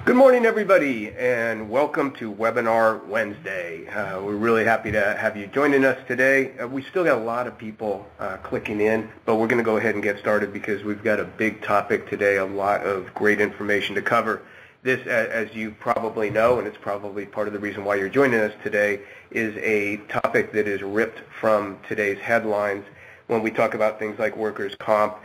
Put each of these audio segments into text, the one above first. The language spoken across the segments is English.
Good morning, everybody, and welcome to Webinar Wednesday. We're really happy to have you joining us today. We still got a lot of people clicking in, but we're going to go ahead and get started because we've got a big topic today, a lot of great information to cover. This, as you probably know, and it's probably part of the reason why you're joining us today, is a topic that is ripped from today's headlines when we talk about things like workers' comp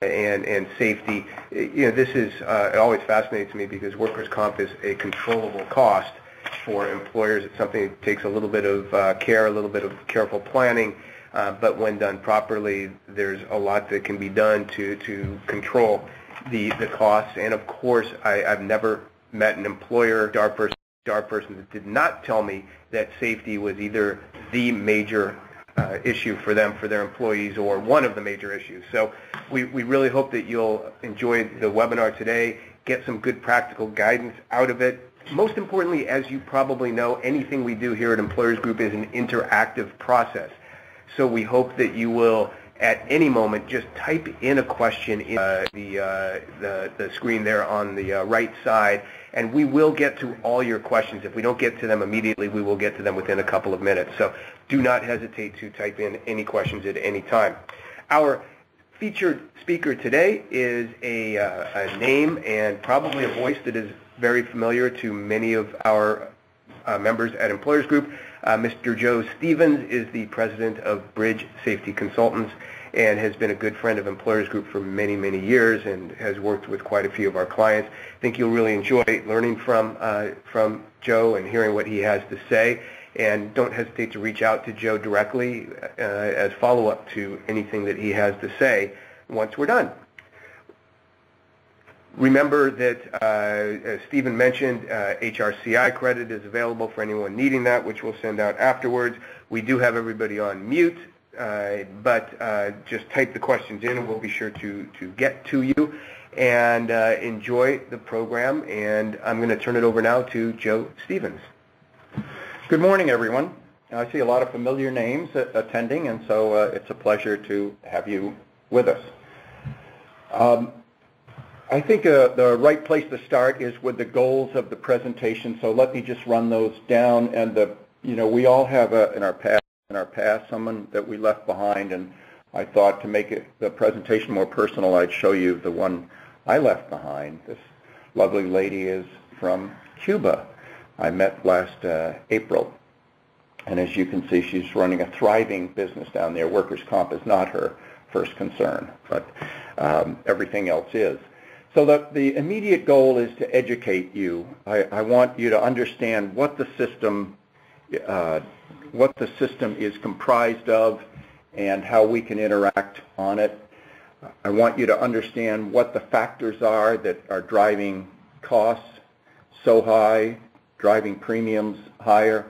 and safety. You know, this is it always fascinates me because workers' comp is a controllable cost for employers. It's something that takes a little bit of care, a little bit of careful planning, but when done properly, there's a lot that can be done to control the costs. And of course, I've never met an employer, HR person that did not tell me that safety was either the major issue for them, for their employees, or one of the major issues. So we really hope that you'll enjoy the webinar today, get some good practical guidance out of it. Most importantly, as you probably know, anything we do here at Employers Group is an interactive process. So we hope that you will, at any moment, just type in a question in the screen there on the right side, and we will get to all your questions. If we don't get to them immediately, we will get to them within a couple of minutes. So do not hesitate to type in any questions at any time. Our featured speaker today is a name and probably a voice that is very familiar to many of our members at Employers Group. Mr. Joe Stevens is the president of Bridge Safety Consultants and has been a good friend of Employers Group for many, many years and has worked with quite a few of our clients. I think you'll really enjoy learning from Joe and hearing what he has to say. And don't hesitate to reach out to Joe directly as follow-up to anything that he has to say once we're done. Remember that, as Stephen mentioned, HRCI credit is available for anyone needing that, which we'll send out afterwards. We do have everybody on mute, but just type the questions in and we'll be sure to get to you. And enjoy the program. And I'm going to turn it over now to Joe Stevens. Good morning, everyone. I see a lot of familiar names attending, and so it's a pleasure to have you with us. I think the right place to start is with the goals of the presentation. So let me just run those down. And we all have in our past someone that we left behind, and I thought to make the presentation more personal, I'd show you the one I left behind. This lovely lady is from Cuba. I met last April, and as you can see, she's running a thriving business down there. Workers' comp is not her first concern, but everything else is. So the immediate goal is to educate you. I want you to understand what the system is comprised of and how we can interact on it. I want you to understand what the factors are that are driving costs so high, driving premiums higher.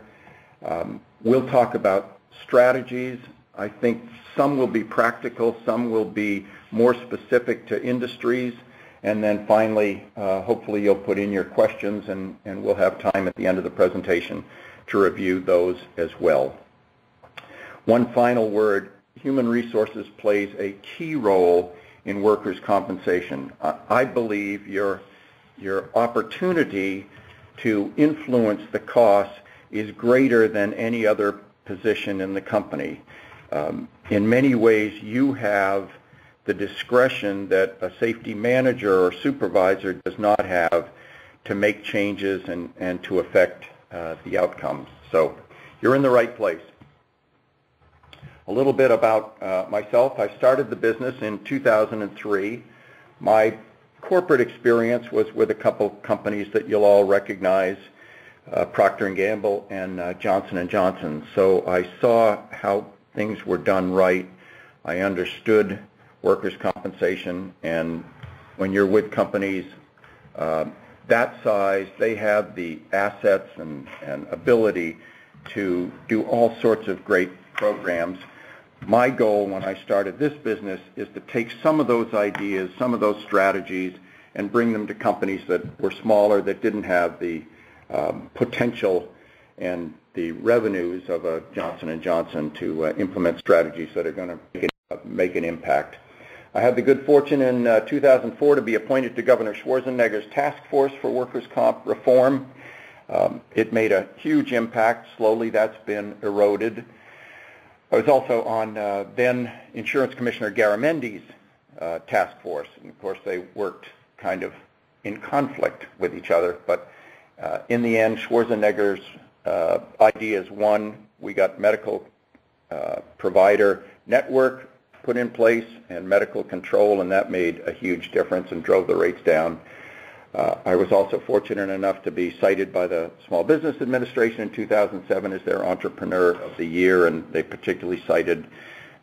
We'll talk about strategies. I think some will be practical, some will be more specific to industries. And then finally, hopefully you'll put in your questions, and we'll have time at the end of the presentation to review those as well. One final word, human resources plays a key role in workers' compensation. I believe your opportunity to influence the costs is greater than any other position in the company. In many ways, you have the discretion that a safety manager or supervisor does not have to make changes and to affect the outcomes. So you're in the right place. A little bit about myself. I started the business in 2003. My corporate experience was with a couple companies that you'll all recognize, Procter & Gamble and Johnson & Johnson. So I saw how things were done right. I understood workers' compensation, and when you're with companies that size, they have the assets and ability to do all sorts of great programs. My goal when I started this business is to take some of those ideas, some of those strategies, and bring them to companies that were smaller, that didn't have the potential and the revenues of a Johnson & Johnson to implement strategies that are going to make an impact. I had the good fortune in 2004 to be appointed to Governor Schwarzenegger's task force for workers' comp reform. It made a huge impact. Slowly that's been eroded. I was also on then Insurance Commissioner Garamendi's task force, and of course they worked kind of in conflict with each other, but in the end Schwarzenegger's ideas won. We got medical provider network put in place and medical control, and that made a huge difference and drove the rates down. I was also fortunate enough to be cited by the Small Business Administration in 2007 as their Entrepreneur of the Year, and they particularly cited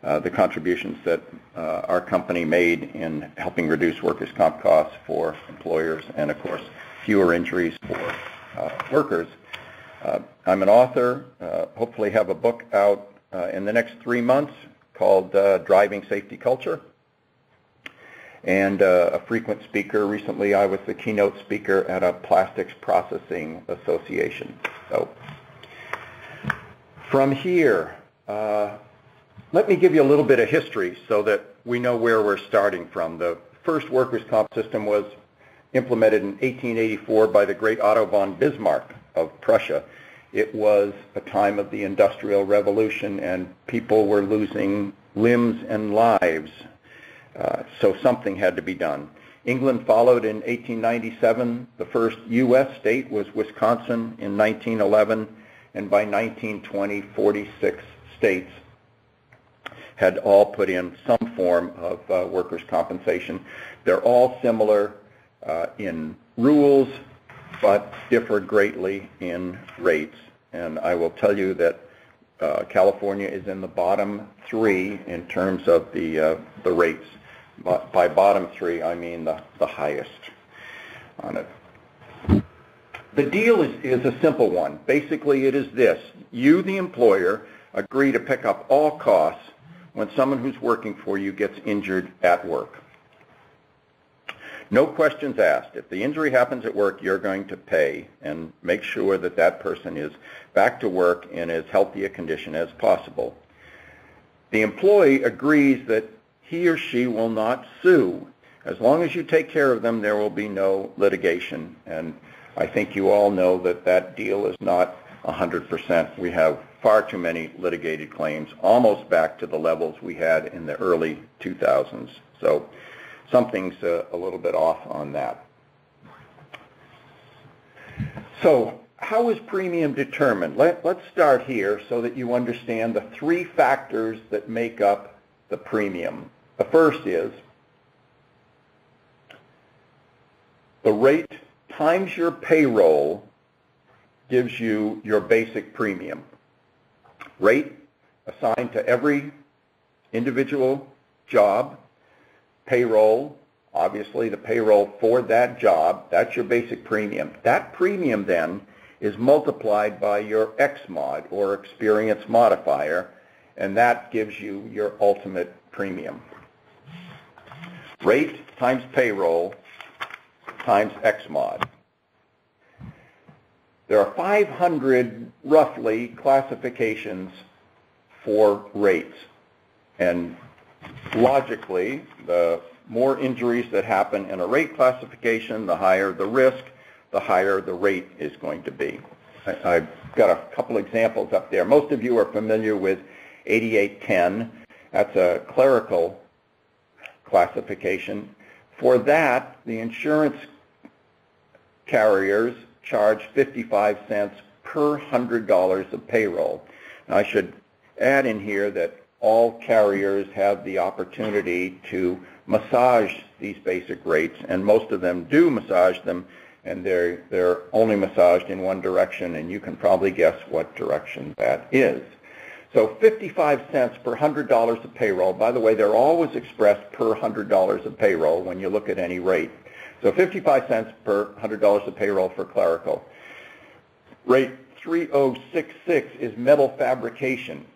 the contributions that our company made in helping reduce workers' comp costs for employers and, of course, fewer injuries for workers. I'm an author, hopefully have a book out in the next 3 months called Driving Safety Culture, and a frequent speaker. Recently I was the keynote speaker at a plastics processing association. So from here, let me give you a little bit of history so that we know where we're starting from. The first workers' comp system was implemented in 1884 by the great Otto von Bismarck of Prussia. It was a time of the Industrial Revolution, and people were losing limbs and lives, so something had to be done. England followed in 1897. The first U.S. state was Wisconsin in 1911, and by 1920, 46 states had all put in some form of workers' compensation. They're all similar in rules, but differ greatly in rates. And I will tell you that California is in the bottom 3 in terms of the rates. By bottom 3, I mean the highest on it. The deal is a simple one. Basically, it is this. You, the employer, agree to pick up all costs when someone who's working for you gets injured at work. No questions asked. If the injury happens at work, you're going to pay and make sure that that person is back to work in as healthy a condition as possible. The employee agrees that he or she will not sue. As long as you take care of them, there will be no litigation. And I think you all know that that deal is not 100%. We have far too many litigated claims, almost back to the levels we had in the early 2000s. So something's a little bit off on that. So how is premium determined? Let's start here so that you understand the 3 factors that make up the premium. The first is the rate times your payroll gives you your basic premium. Rate assigned to every individual job. Payroll, obviously the payroll for that job, that's your basic premium. That premium then is multiplied by your X mod or experience modifier, and that gives you your ultimate premium. Rate times payroll times X mod. There are 500 roughly classifications for rates, and logically, the more injuries that happen in a rate classification, the higher the risk, the higher the rate is going to be. I've got a couple examples up there. Most of you are familiar with 8810. That's a clerical classification. For that, the insurance carriers charge 55 cents per $100 of payroll. Now, I should add in here that all carriers have the opportunity to massage these basic rates, and most of them do massage them, and they're only massaged in one direction, and you can probably guess what direction that is. So 55 cents per $100 of payroll. By the way, they're always expressed per $100 of payroll when you look at any rate. So 55 cents per $100 of payroll for clerical. Rate 3066 is metal fabrication.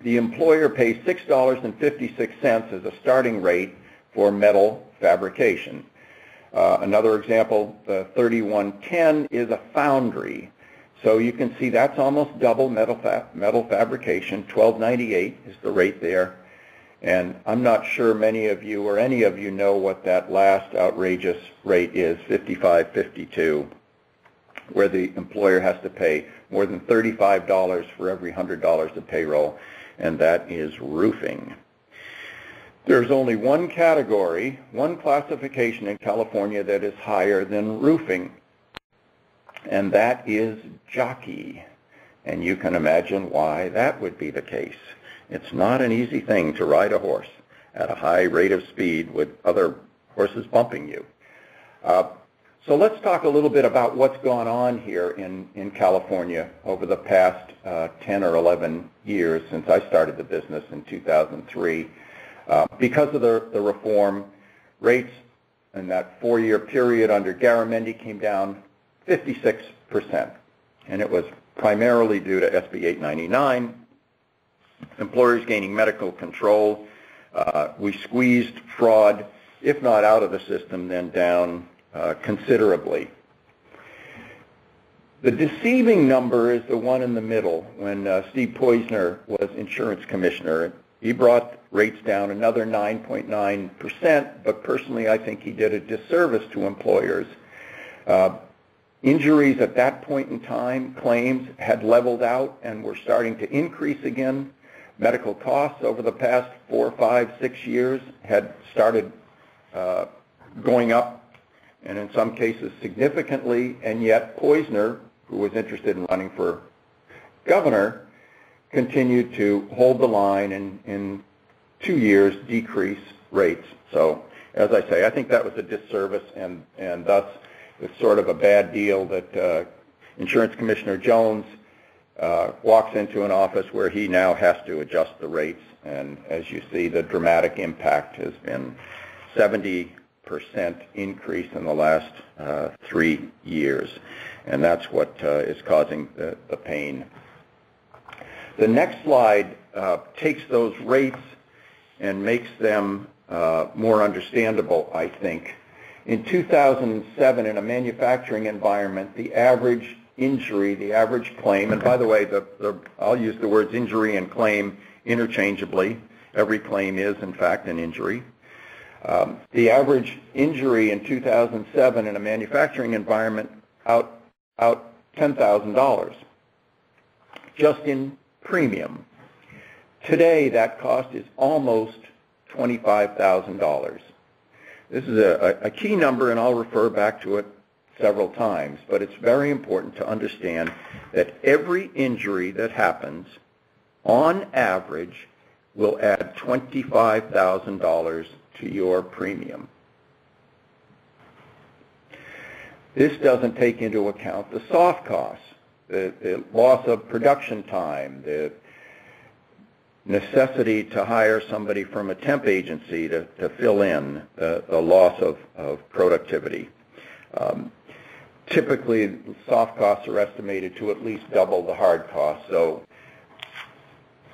The employer pays $6.56 as a starting rate for metal fabrication. Another example, the 3110 is a foundry. So you can see that's almost double metal fabrication. $12.98 is the rate there. And I'm not sure many of you or any of you know what that last outrageous rate is, 55.52, where the employer has to pay more than $35 for every $100 of payroll, and that is roofing. There's only one category, one classification in California that is higher than roofing, and that is jockey. And you can imagine why that would be the case. It's not an easy thing to ride a horse at a high rate of speed with other horses bumping you. So let's talk a little bit about what's gone on here in California over the past 10 or 11 years since I started the business in 2003. Because of the reform, rates in that 4-year period under Garamendi came down 56%. And it was primarily due to SB 899, employers gaining medical control. We squeezed fraud, if not out of the system, then down considerably. The deceiving number is the one in the middle. When Steve Poizner was insurance commissioner, he brought rates down another 9.9%, but personally I think he did a disservice to employers. Injuries at that point in time, claims had leveled out and were starting to increase again. Medical costs over the past 4, 5, 6 years had started going up, and in some cases significantly, and yet Poizner, who was interested in running for governor, continued to hold the line and in 2 years decrease rates. So, as I say, I think that was a disservice, and thus it's sort of a bad deal that Insurance Commissioner Jones walks into an office where he now has to adjust the rates, and as you see, the dramatic impact has been 70% increase in the last 3 years, and that's what is causing the pain. The next slide takes those rates and makes them more understandable, I think. In 2007, in a manufacturing environment, the average injury, the average claim, and by the way, I'll use the words injury and claim interchangeably. Every claim is, in fact, an injury. The average injury in 2007 in a manufacturing environment out $10,000 just in premium. Today, that cost is almost $25,000. This is a key number, and I'll refer back to it several times, but it's very important to understand that every injury that happens, on average, will add $25,000 to your premium. This doesn't take into account the soft costs, the loss of production time, the necessity to hire somebody from a temp agency to fill in the loss of productivity. Typically, soft costs are estimated to at least double the hard costs. So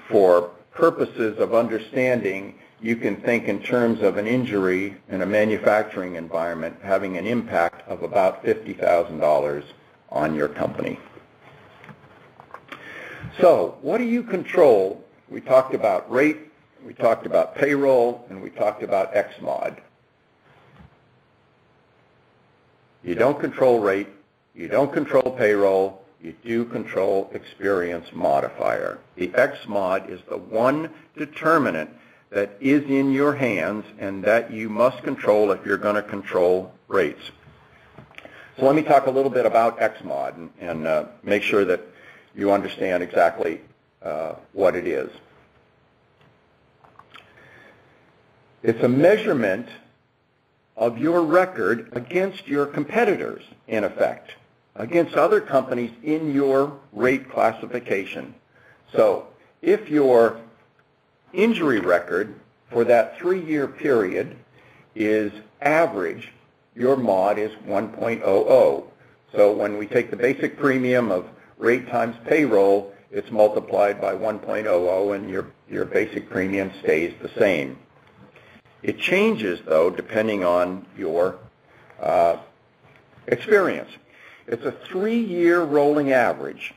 for purposes of understanding, you can think in terms of an injury in a manufacturing environment having an impact of about $50,000 on your company. So what do you control? We talked about rate, we talked about payroll, and we talked about XMOD. You don't control rate, you don't control payroll, you do control experience modifier. The XMOD is the one determinant that is in your hands and that you must control if you're going to control rates. So let me talk a little bit about XMOD and make sure that you understand exactly what it is. It's a measurement of your record against your competitors, in effect, against other companies in your rate classification. So if your injury record for that 3-year period is average, your mod is 1.00. So when we take the basic premium of rate times payroll, it's multiplied by 1.00 and your basic premium stays the same. It changes, though, depending on your experience. It's a 3-year rolling average.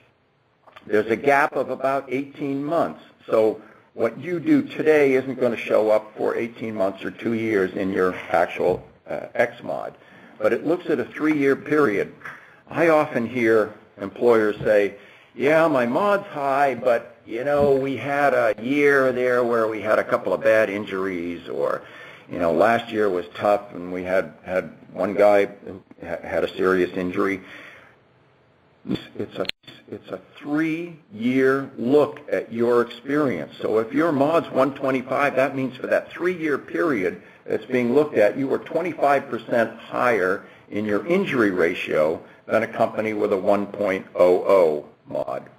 There's a gap of about 18 months. So what you do today isn't going to show up for 18 months or 2 years in your actual X-mod. But it looks at a 3-year period. I often hear employers say, yeah, my mod's high, but, you know, we had a year there where we had a couple of bad injuries, or, you know, last year was tough and we had one guy who had a serious injury. It's a 3-year look at your experience. So if your mod's 125, that means for that 3-year period that's being looked at, you were 25% higher in your injury ratio than a company with a 1.00 mod.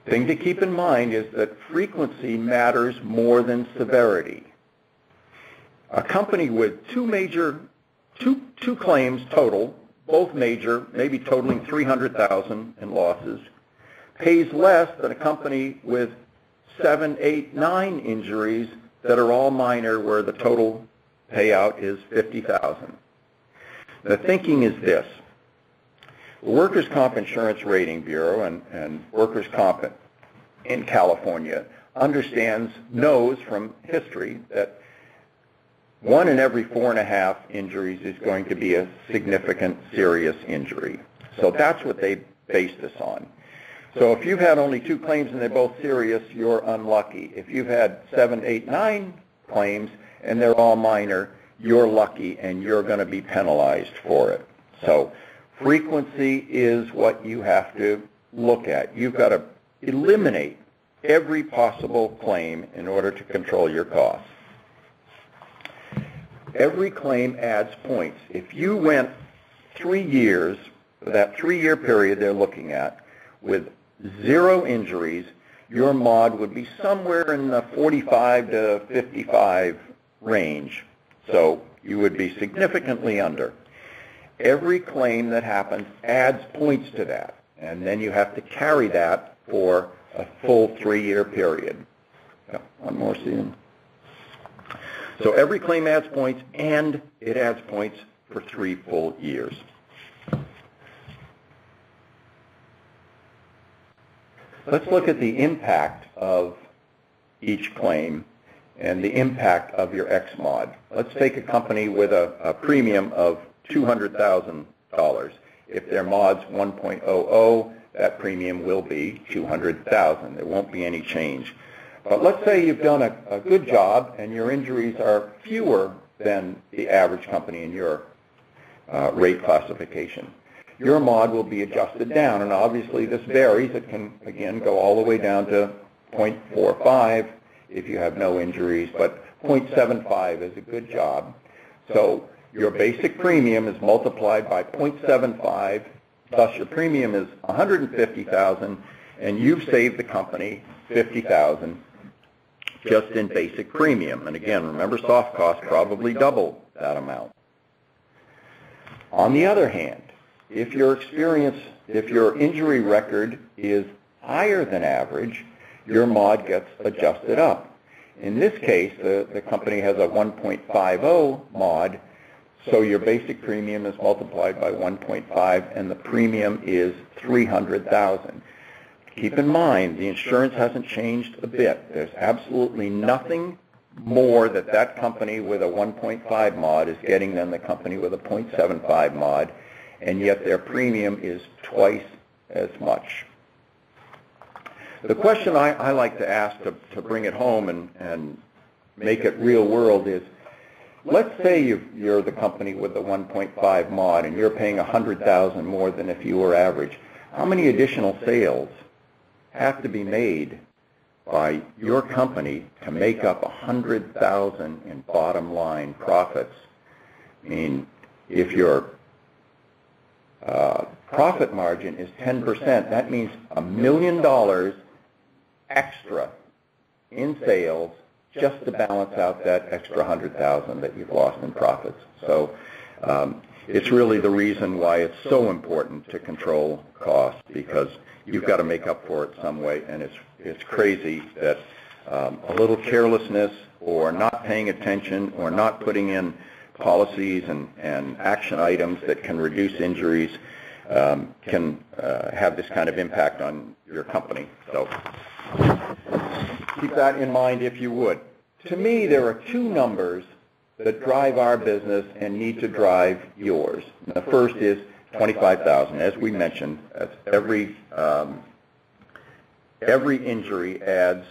Thing to keep in mind is that frequency matters more than severity. A company with two claims total, both major, maybe totaling $300,000 in losses, pays less than a company with 7, 8, 9 injuries that are all minor, where the total payout is $50,000. The thinking is this. The Workers' Comp Insurance Rating Bureau and Workers' Comp in California knows from history that 1 in every 4.5 injuries is going to be a significant serious injury. So that's what they base this on. So if you've had only 2 claims and they're both serious, you're unlucky. If you've had 7, 8, 9 claims and they're all minor, you're lucky and you're going to be penalized for it. So frequency is what you have to look at. You've got to eliminate every possible claim in order to control your costs. Every claim adds points. If you went 3 years, that 3-year period they're looking at, with 0 injuries, your mod would be somewhere in the 45 to 55 range. So you would be significantly under. Every claim that happens adds points to that, and then you have to carry that for a full 3-year period. Yeah, one more, Stephen. So every claim adds points, and it adds points for 3 full years. Let's look at the impact of each claim and the impact of your X mod. Let's take a company with a premium of $200,000. If their mod's 1.00, that premium will be $200,000. There won't be any change. But let's say you've done a good job and your injuries are fewer than the average company in your rate classification. Your mod will be adjusted down, and obviously this varies. It can, again, go all the way down to 0.45 if you have no injuries, but 0.75 is a good job. So your basic premium is multiplied by 0.75, thus your premium is $150,000, and you've saved the company $50,000 just in basic premium. And again, remember, soft costs probably double that amount. On the other hand, if your injury record is higher than average, your mod gets adjusted up. In this case, the company has a 1.50 mod, so your basic premium is multiplied by 1.5, and the premium is $300,000. Keep in mind, the insurance hasn't changed a bit. There's absolutely nothing more that company with a 1.5 mod is getting than the company with a 0.75 mod, and yet their premium is twice as much. The question I like to ask to bring it home and make it real world is, let's say you're the company with the 1.5 mod and you're paying $100,000 more than if you were average. How many additional sales have to be made by your company to make up $100,000 in bottom line profits? I mean, if your profit margin is 10%, that means $1 million extra in sales just to balance out that extra $100,000 that you've lost in profits. So it's really the reason why it's so important to control costs, because you've got to make up for it some way, and it's crazy that a little carelessness or not paying attention or not putting in policies and action items that can reduce injuries can have this kind of impact on your company. So keep that in mind if you would. To me, there are two numbers that drive our business and need to drive yours. And the first is 25,000. As we mentioned, that's every injury adds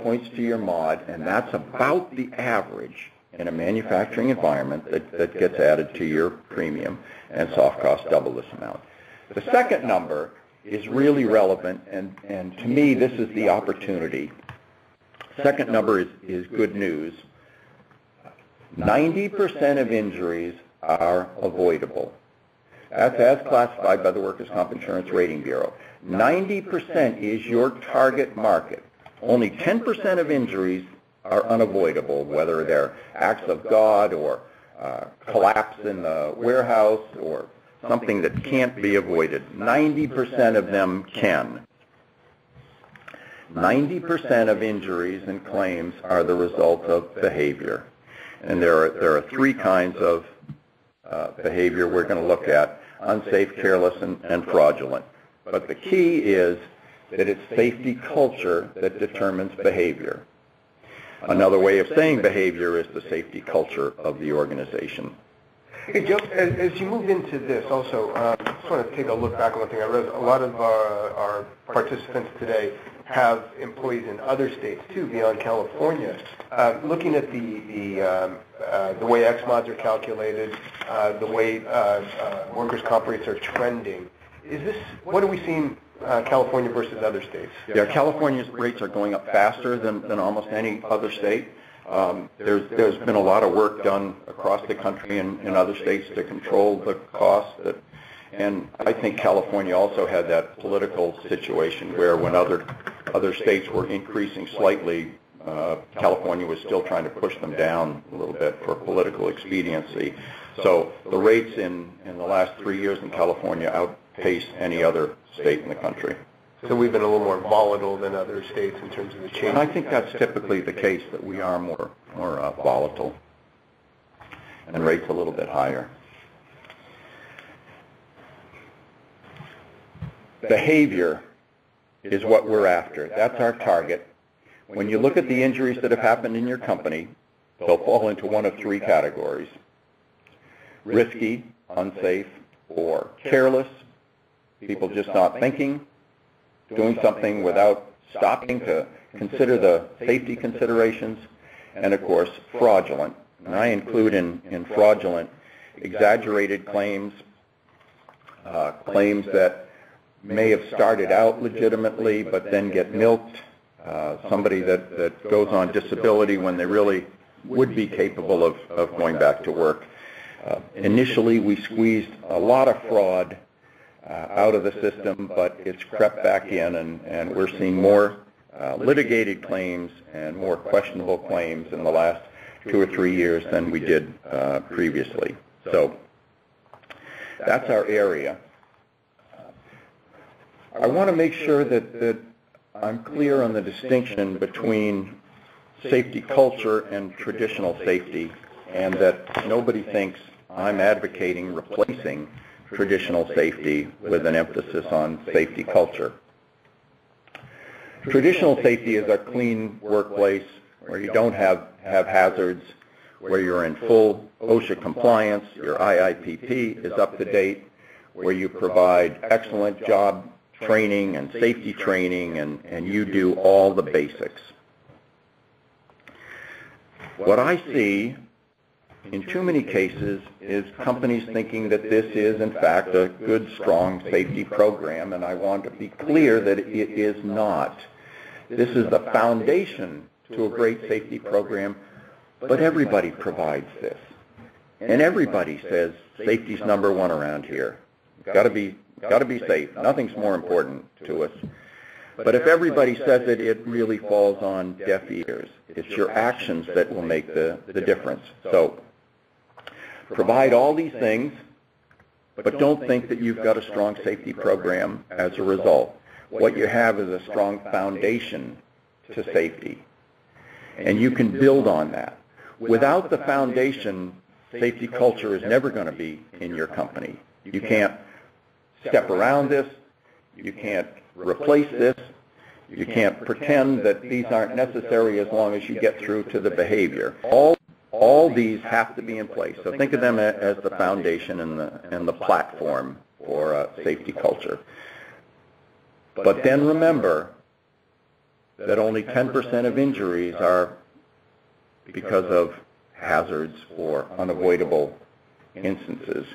points to your mod, and that's about the average in a manufacturing environment that gets added to your premium, and soft costs double this amount. The second number is really relevant, and to me this is the opportunity. Second number is good news. 90% of injuries are avoidable. That's as classified by the Workers' Comp Insurance Rating Bureau. 90% is your target market. Only 10% of injuries are unavoidable, whether they're acts of God or collapse in the warehouse or something that can't be avoided. 90% of them can. 90% of injuries and claims are the result of behavior. And there are three kinds of behavior we're going to look at: unsafe, careless, and fraudulent. But the key is that it's safety culture that determines behavior. Another way of saying behavior is the safety culture of the organization. Hey, Joe, as you move into this also, I just want to take a look back on one thing. I read a lot of our participants today have employees in other states too, beyond California. Looking at the way X-mods are calculated, the way workers' comp rates are trending, what are we seeing California versus other states? Yeah, California's rates are going up faster than almost any other state. There's been a lot of work done across the country and in other states to control the cost. And I think California also had that political situation where when other states were increasing slightly, California was still trying to push them down a little bit for political expediency. So the rates in the last 3 years in California outpace any other state in the country. So we've been a little more volatile than other states in terms of the change. And I think that's typically the case, that we are more volatile and rates a little bit higher. Behavior is what we're after. That's our target. When you look at the injuries that have happened in your company, they'll fall into one of three categories: risky, unsafe, or careless. People just not thinking, doing something without stopping to consider the safety considerations, and of course fraudulent. And I include in fraudulent exaggerated claims, claims that may have started out legitimately but then get milked, somebody that goes on disability when they really would be capable of going back to work. Initially we squeezed a lot of fraud out of the system, but it's crept back in, and we're seeing more litigated claims and more questionable claims in the last 2 or 3 years than we did previously. So that's our area. I want to make sure that I'm clear on the distinction between safety culture and traditional safety, and that nobody thinks I'm advocating replacing traditional safety with an emphasis on safety culture. Traditional safety is a clean workplace where you don't have hazards, where you're in full OSHA compliance, your IIPP is up to date, where you provide excellent job training and safety training, and you do all the basics. What I see in too many cases is companies thinking that this is in fact a good, strong safety program, and I want to be clear that it is not. This is the foundation to a great safety program, but everybody provides this. And everybody says safety's number one around here. Got to be safe. Nothing's more important to us. But if everybody says it, it really falls on deaf ears. It's your actions that will make the difference. So provide all these things, but don't think that you've got a strong safety program as a result. What you have is a strong foundation to safety, and you can build on that. Without the foundation, safety culture is never going to be in your company. You can't step around this. You can't replace this. You can't pretend that these aren't necessary as long as you get through to the behavior. All these have to be in place. So think of them as the foundation and the platform for safety culture. But then remember that only 10% of injuries are because of hazards or unavoidable instances.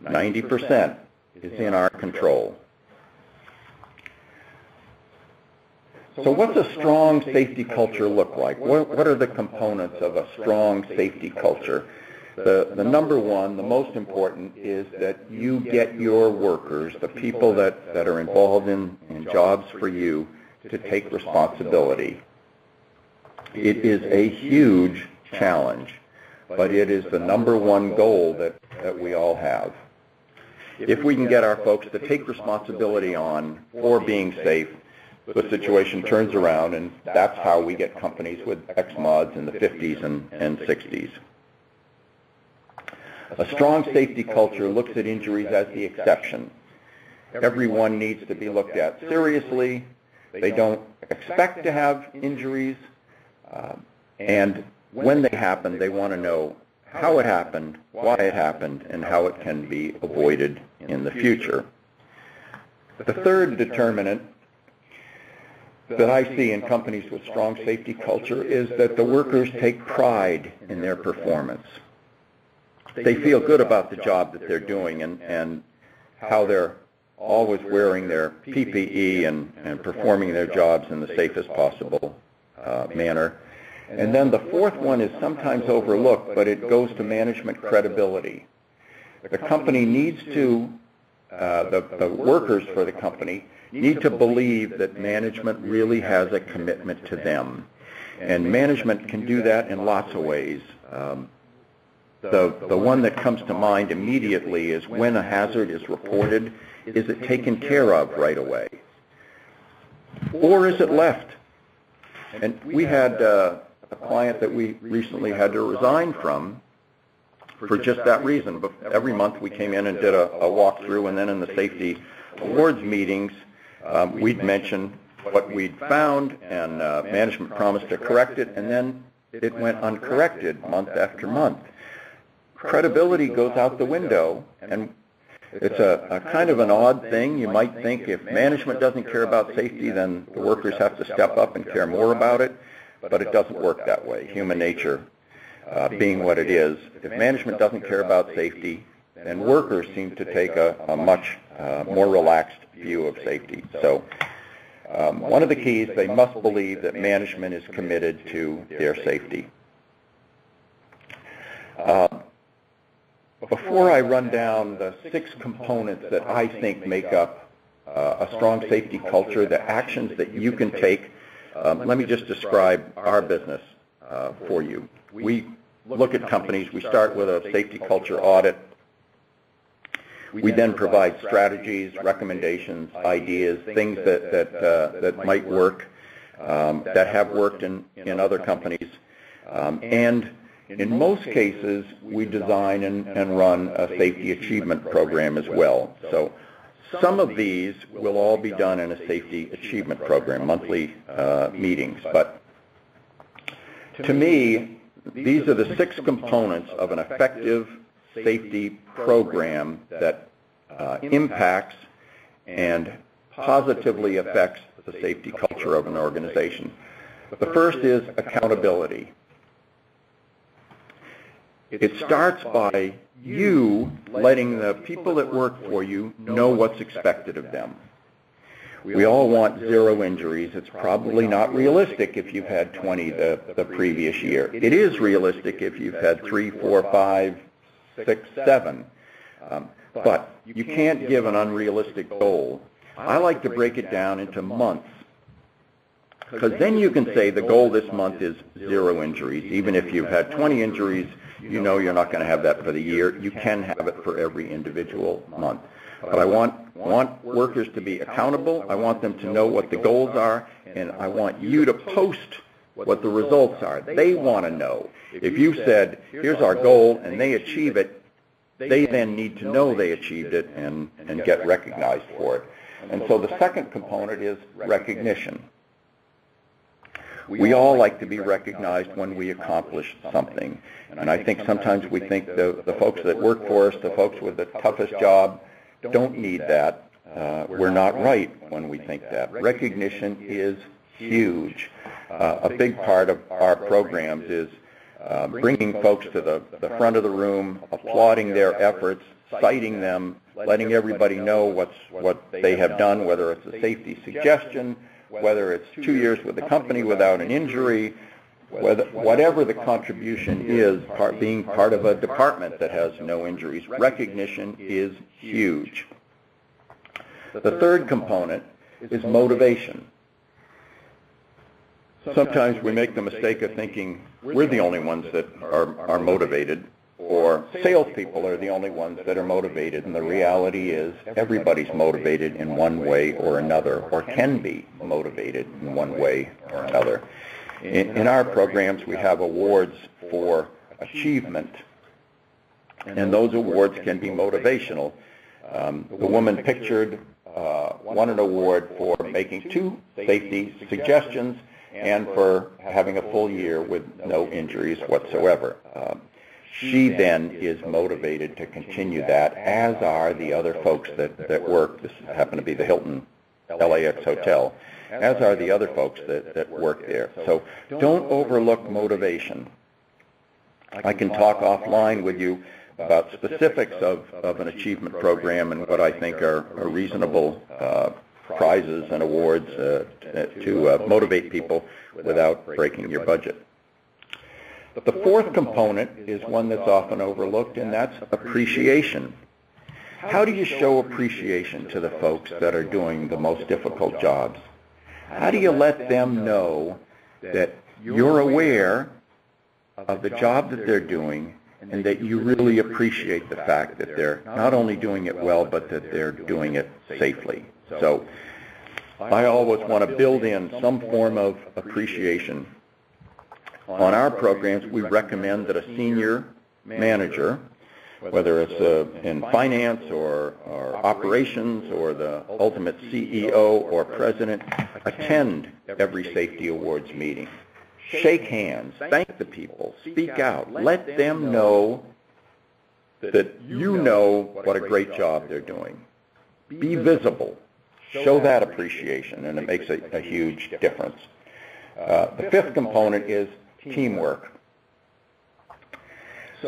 90% is in our control. So what's a strong safety culture look like? What are the components of a strong safety culture? The number one, the most important, is that you get your workers, the people that are involved in jobs for you, to take responsibility. It is a huge challenge, but it is the number one goal that we all have. If we can get our folks to take responsibility on for being safe, the situation turns around, and that's how we get companies with XMODs in the 50s and 60s. A strong safety culture looks at injuries as the exception. Everyone needs to be looked at seriously. They don't expect to have injuries, and when they happen, they want to know how it happened, why it happened, and how it can be avoided in the future. The third determinant that I see in companies with strong safety culture is that the workers take pride in their performance. They feel good about the job that they're doing and how they're always wearing their PPE and performing their jobs in the safest possible manner. And then the fourth one is sometimes overlooked, but it goes to management credibility. The company needs to, the workers for the company need to believe that management really has a commitment to them. And management can do that in lots of ways. The one that comes to mind immediately is when a hazard is reported, is it taken care of right away? Or is it left? And we had a client that we recently had to resign from for just that reason. But every month we came in and did a walkthrough, and then in the safety awards meetings, we'd mention what we'd found, and management promised to correct it, and then it went uncorrected month after month. Credibility goes out the window, and it's a kind of an odd thing. You might think if management doesn't care about safety, then the workers have to step up and care more about it, but it doesn't work that way. Human nature being what it is, if management doesn't care about safety, then workers seem to take a much more relaxed view of safety. So one of the keys, they must believe that management is committed to their safety. Before I run down the 6 components that I think make up a strong safety culture, the actions that you can take, let me just describe our business for you. We look at companies, we start with a safety culture audit. We then provide strategies, recommendations, ideas, things that might work, that have worked in other companies. And in most cases, we design and run a safety achievement program as well. So some of these will all be done in a safety achievement program, monthly meetings. But to me, these are the 6 components of an effective safety program that impacts and positively affects the safety culture of an organization. The first is accountability. It starts by you letting the people that work for you know what's expected of them. We all want 0 injuries. It's probably not realistic if you've had 20 the previous year. It is realistic if you've had 3, 4, 5, 6, 7. But you can't give an unrealistic goal. I like to break it down into months, because then you can say the goal this month is 0 injuries. Even if you've had 20 injuries, you know you're not going to have that for the year. You can have it for every individual month. But I want workers to be accountable. I want them to know what the goals are, and I want you to post what the results are. They want to know. If you said, here's our goal, and they achieve it, they then need to know they achieved it and get recognized for it. And so the second component is recognition. We all like to be recognized when we accomplish something. And I think sometimes we think the folks that work for us, the folks with the toughest job, don't need that. We're not right when we think that. Recognition is huge. A big part of our programs is bringing folks to the front of the room, applauding their efforts, citing them, letting everybody know what they have done, whether it's a safety suggestion, whether it's 2 years with the company without an injury, whatever the contribution is, being part of a department that has no injuries. Recognition is huge. The third component is motivation. Sometimes we make the mistake of thinking we're the only ones that are motivated, or salespeople are the only ones that are motivated, and the reality is everybody's motivated in one way or another, or can be motivated in one way or another. In our programs, we have awards for achievement, and those awards can be motivational. The woman pictured won an award for making 2 safety suggestions and for having a full year with no injuries whatsoever. She then is motivated to continue that, as are the other folks that work. This happened to be the Hilton LAX Hotel, as are the other folks that work there. So don't overlook motivation. I can talk offline with you about specifics of an achievement program and what I think are reasonable prizes and awards to motivate people without breaking your budget. The fourth component is one that's often overlooked, and that's appreciation. How do you show appreciation to the folks that are doing the most difficult jobs? How do you let them know that you're aware of the job that they're doing and that you really appreciate the fact that they're not only doing it well, but that they're doing it safely? So I always want to build in some form of appreciation. On our programs, we recommend that a senior manager, whether it's in finance or operations or the ultimate CEO or president, attend every safety awards meeting. Shake hands, thank the people, speak out, let them know that you know what a great job they're doing. Be visible. Show that appreciation, and it makes a huge difference. The fifth component is teamwork.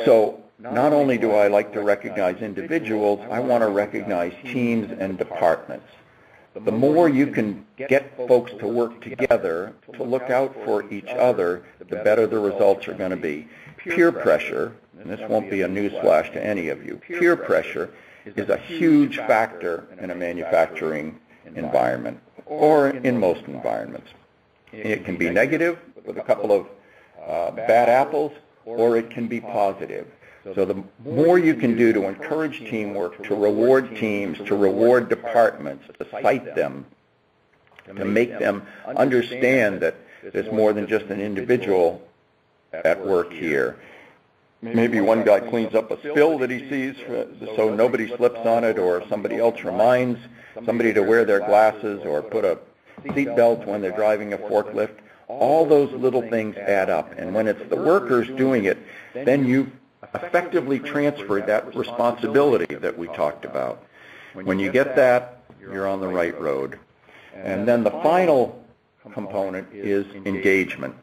So not only do I like to recognize individuals, I want to recognize teams and departments. The more you can get folks to work together, to look out for each other, the better the results are going to be. Peer pressure, and this won't be a newsflash to any of you, peer pressure is a huge factor in a manufacturing environment, or in most environments. It can be negative with a couple of bad apples, or it can be positive. So the more you can do to encourage teamwork, to reward teams, to reward departments, to cite them, to make them understand that there's more than just an individual at work here. Maybe one guy cleans up a spill that he sees so nobody slips on it, or somebody else reminds somebody to wear their glasses or put a seat belt when they're driving a forklift. All those little things add up, and when it's the workers doing it, then you effectively transferred that responsibility that we talked about. When you get that, you're on the right road. And then the final component is engagement.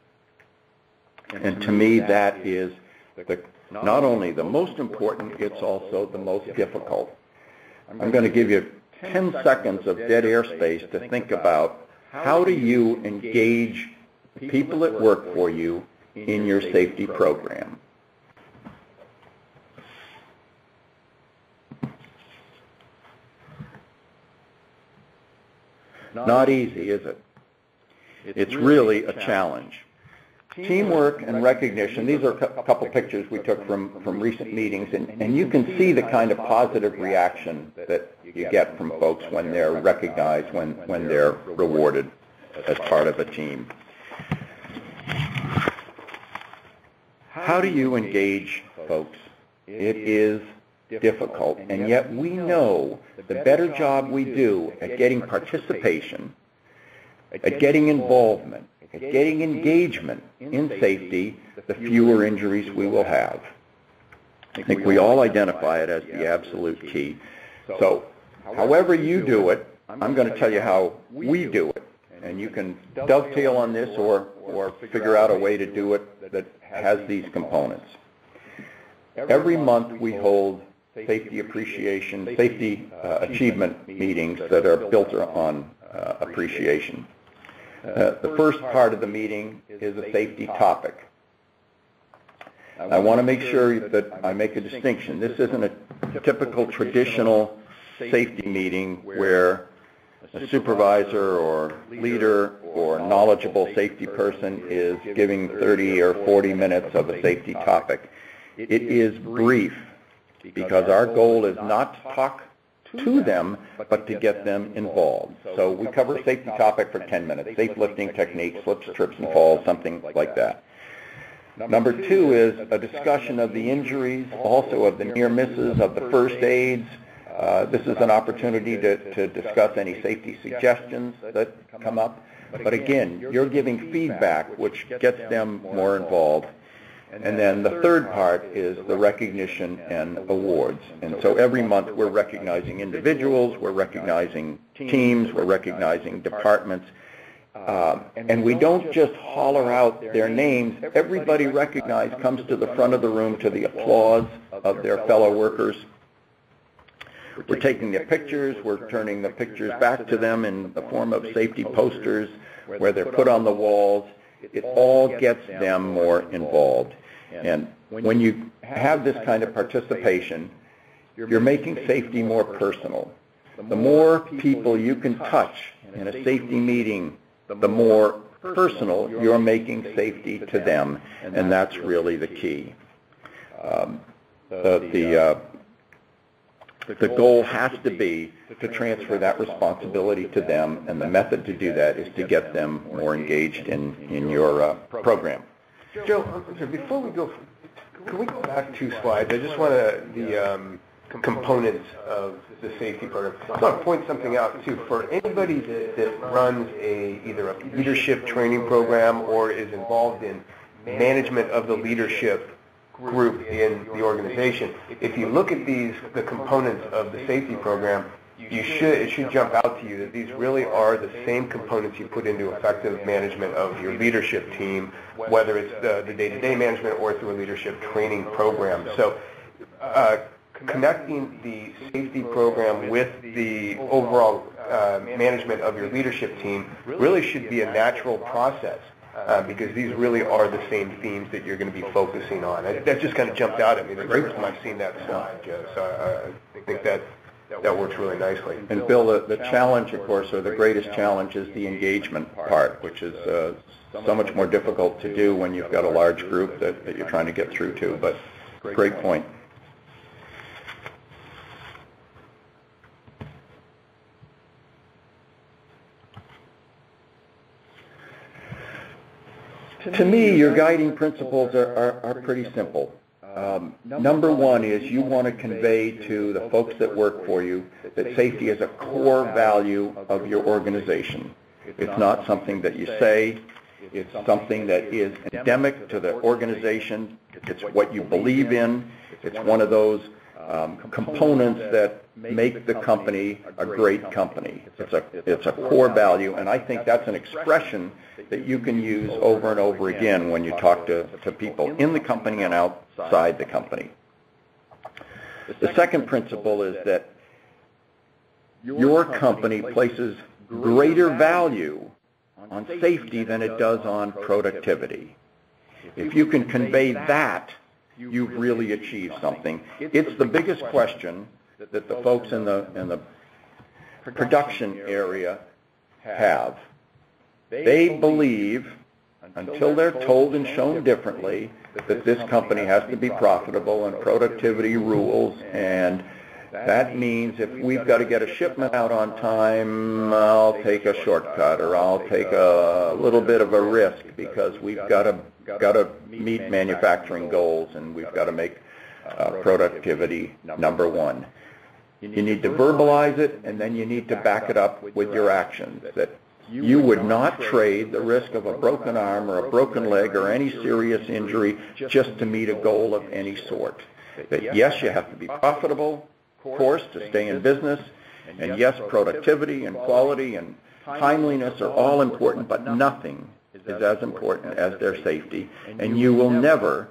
And to me, that is not only the most important, it's also the most difficult. I'm going to give you 10 seconds of dead air space to think about how do you engage people that work for you in your safety program. Not easy, is it? It's really a challenge. Teamwork and recognition, these are a couple pictures we took from recent meetings, and you can see the kind of positive reaction that you get from folks when they're recognized, when they're rewarded as part of a team. How do you engage folks? It is difficult, and yet we know the better job we do at getting participation, at getting involvement, at getting engagement in safety, the fewer injuries we will have. I think we all identify it as the absolute key. So, however you do it, I'm going to tell you how we do it, and you can dovetail on this or figure out a way to do it that has these components. Every month we hold safety appreciation, safety achievement meetings that are built on appreciation. The first part of the meeting is a safety topic. I want to make sure that I make a distinction. This isn't a typical traditional safety meeting where a supervisor or leader or knowledgeable safety person is giving 30 or 40 minutes of a safety topic. It is brief because our goal is not to talk to them, but to get them involved. So we cover a safety topic for 10 minutes, safe lifting techniques, slips, trips, and falls, something like that. Number two is a discussion of the injuries, also of the near misses, of the first aids. This is an opportunity to discuss any safety suggestions that come up. But again, you're giving feedback, which gets them more involved. And then the third part is the recognition and awards. And so every month we're recognizing individuals, we're recognizing teams, we're recognizing departments. And we don't just holler out their names. Everybody recognized comes to the front of the room to the applause of their fellow workers. We're taking their pictures, we're turning the pictures back to them in the form of safety posters where they're put on the walls. It all gets them more involved. And when you have this kind of participation, you're making safety more personal. The more people you can touch in a safety meeting, the more personal you're making safety to them, and that's really the key. The goal has to be to transfer that responsibility to them, and the method to do that is to get them more engaged in your program. Joe, before we go, can we go back 2 slides? I just want the components of the safety program. I want to point something out, too. For anybody that runs either a leadership training program or is involved in management of the leadership group in the organization, if you look at the components of the safety program, it should jump out to you that these really are the same components you put into effective management of your leadership team, whether it's the day-to-day management or through a leadership training program. So connecting the safety program with the overall management of your leadership team really should be a natural process. Because these really are the same themes that you're going to be focusing on. That just kind of jumped out at me the first time I've seen that slide, Joe. So I think that works really nicely. And Bill, the challenge, of course, or the greatest challenge is the engagement part, which is so much more difficult to do when you've got a large group that you're trying to get through to. But great point. To me, your guiding principles are pretty simple. Number one is you want to convey to the folks that work for you that safety is a core value of your organization. It's not something that you say. It's something that is endemic to the organization. It's what you believe in. It's one of those components that make the company a great company. It's a core value, and I think that's an expression that you can use over and over again when you talk to people in the company and outside the company. The second principle is that your company places greater value on safety than it does on productivity. If you can convey that, you've really achieved something. It's the biggest question that the folks in the production area have. They believe, until they're told and shown differently, that this company has to be profitable and productivity rules, and that means if we've got to get a shipment out on time, I'll take a shortcut, or I'll take a little bit of a risk because we've got to meet manufacturing goals, and we've got to make productivity number one. You need to verbalize it, and then you need to back it up with your actions. That you would not trade the risk of a broken arm or a broken leg or any serious injury just to meet a goal of any sort. That yes, you have to be profitable, of course, to stay in business, and yes, productivity and quality and timeliness are all important, but nothing is as important as their safety, and you will never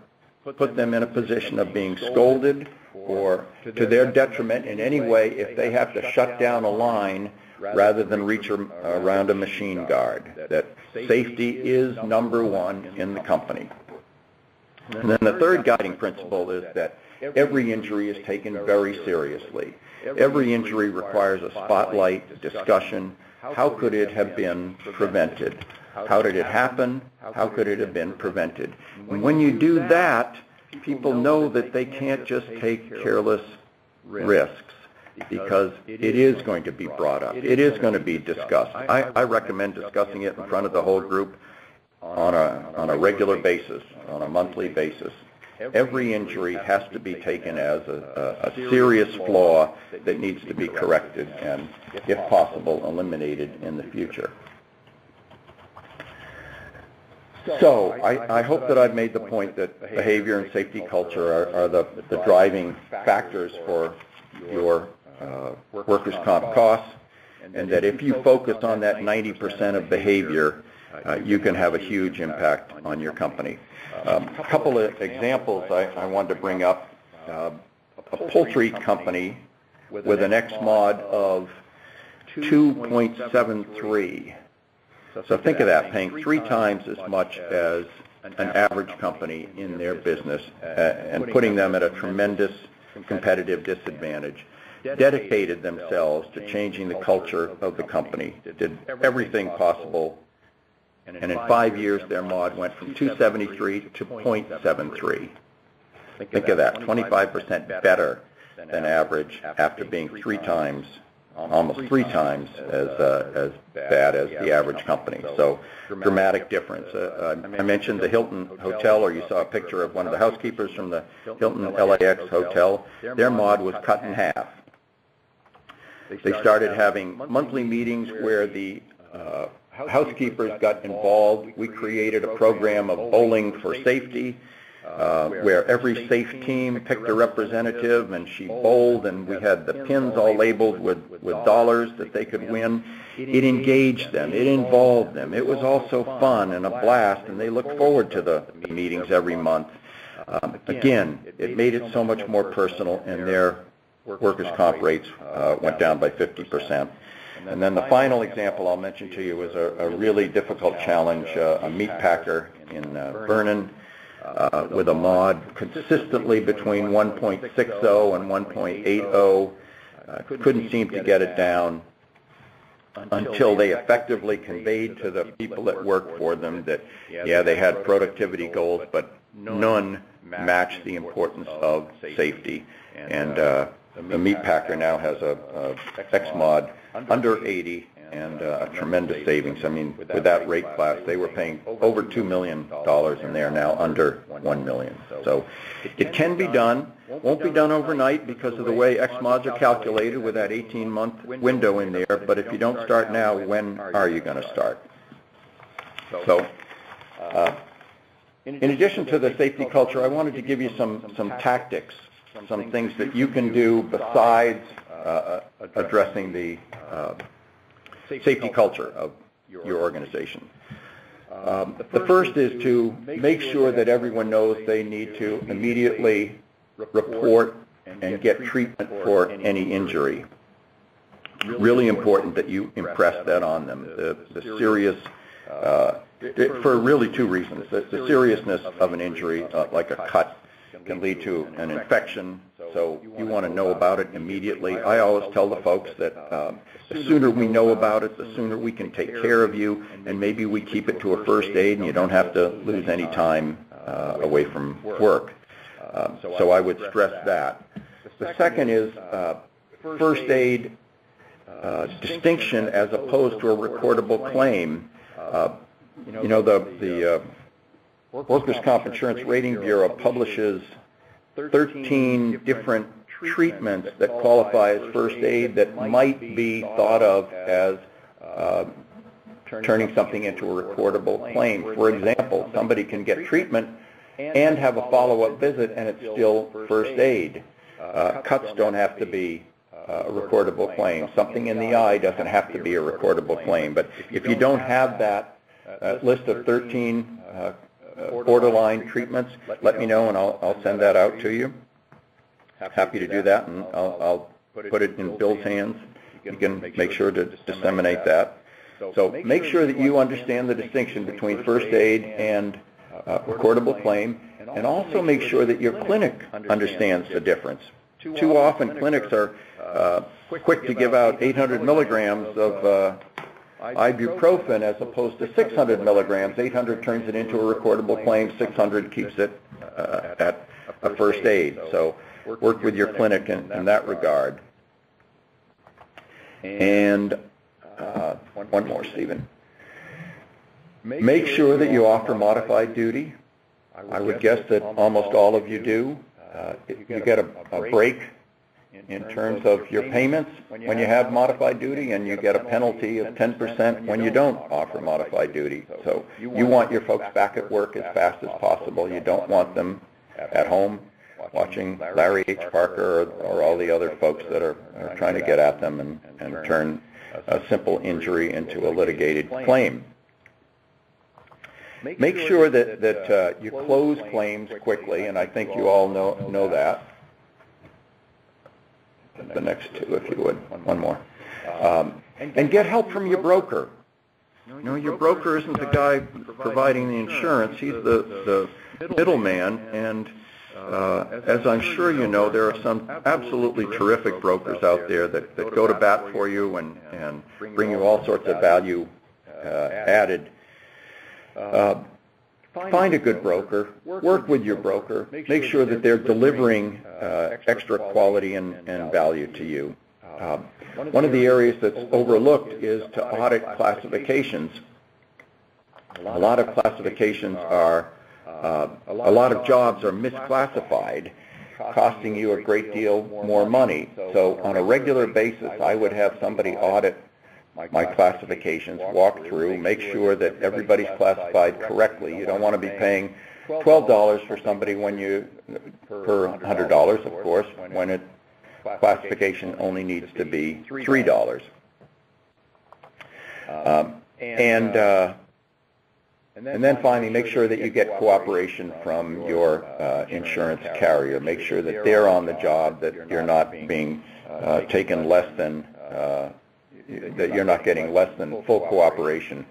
put them in a position of being scolded or to their detriment in any way if they have to shut down a line rather than reach around a machine guard. That safety is number one in the company. And then the third guiding principle is that every injury is taken very seriously. Every injury requires a spotlight, discussion. How could it have been prevented? How did it happen? How could it have been prevented? And when you do that, people know that they can't just take careless risks, because it is going to be brought up. It is going to be discussed. I recommend discussing it in front of the whole group on a regular basis, on a monthly basis. Every injury has to be taken as a serious flaw that needs to be corrected and, if possible, eliminated in the future. So I hope that I've made the point that behavior and safety culture are the driving factors for your workers' comp costs, and that if you focus on that 90% of behavior, you can have a huge impact on your company. A couple of examples I wanted to bring up. A poultry company with an X-mod of 2.73. So think of that, paying 3 times as much as an average company in their business and putting them at a tremendous competitive disadvantage. Dedicated themselves to changing the culture of the company, did everything possible, and in 5 years their mod went from 273 to 0.73. Think of that, 25% better than average after being 3 times, almost 3 times as bad as the average company. So dramatic difference. I mentioned the Hilton Hotel, or you saw a picture of one of the housekeepers from the Hilton LAX Hotel. Their mod was cut in half. They started having monthly meetings where the housekeepers got involved. We created a program of bowling for safety, where every safe team picked a representative and she bowled, and we had the pins all labeled with dollars that they could win. It engaged them. It involved them. It was also fun and a blast, and they looked forward to the meetings every month. Again, it made it so much more personal, and their workers' comp rates went down by 50%. And then the final example I'll mention to you was a really difficult challenge, a meat packer in Vernon with a mod consistently between 1.60 and 1.80. Couldn't seem to get it down until they effectively conveyed to the people that worked for them that, yeah, they had productivity goals, but none matched the importance of safety. And the meat packer now has a X-mod under 80 and a tremendous savings. I mean, with that rate class, they were paying over $2 million, and they are now under $1 million. So it can be done. Won't be done overnight because of the way X-mods are calculated with that 18-month window in there. But if you don't start now, when are you going to start? So in addition to the safety culture, I wanted to give you some tactics, some things that you can do besides addressing the safety culture of your organization. The first is to make sure that everyone knows they need to immediately report and get treatment for any injury. Really important that you impress that on them. The serious, for really 2 reasons. The seriousness of an injury, like a cut, can lead to an infection, so you want to know about it immediately. I always tell the folks that the sooner we know about it, the sooner we can take care of you, and maybe we keep it to a first aid and you don't have to lose any time away from work. So I would stress that. The second is first aid distinction as opposed to a recordable claim. You know, the Workers' Comp Insurance Rating Bureau publishes 13 different treatments that qualify as first aid that might be thought of as turning something into a recordable claim. For example, somebody can get treatment and have a follow-up visit and it's still first aid. Cuts don't have to be a recordable claim. Something in the eye doesn't have to be a recordable claim. But if you don't have that list of 13 borderline treatments, let me know and I'll send that out to you. Happy to do that, and I'll put it in Bill's hands. You can make sure to disseminate that. So make sure that you understand the distinction between first aid and recordable claim, and also make sure that your clinic understands the difference. Too often clinics are quick to give out 800 milligrams of ibuprofen as opposed to 600 milligrams. 800 turns it into a recordable claim, 600 keeps it at a first aid. So work with your clinic in that regard. And one more, Stephen. Make sure that you offer modified duty. I would guess that almost all of you do. You get a break in terms of your payments when you have modified duty, and you get a penalty of 10% when you don't offer modified duty. So you want your folks back at work as fast as possible. You don't want them at home watching Larry H. Parker or all the other folks that are trying to get at them and turn a simple injury into a litigated claim. Make sure that you close claims quickly, and I think you all know that. The next two, if you would. One more. And get help from your broker. You know, your broker isn't the guy providing the insurance. He's the middleman, and as I'm sure you know, there are some absolutely terrific brokers out there that go to bat for you and bring you all sorts of value added. Find a good broker, work with your broker, make sure that they're delivering extra quality and value to you. One of the areas that's overlooked is to audit classifications. A lot of classifications are, a lot of jobs are misclassified, costing you a great deal more money. So on a regular basis, I would have somebody audit my classifications, walk through, make sure that everybody's classified correctly. You don't want to be paying $12 for somebody when you, per $100, of course, when it classification only needs to be $3. And then finally, make sure that you get cooperation from your insurance carrier. Make sure that they're on the job, that you're not being taken less than that you're not getting less than full cooperation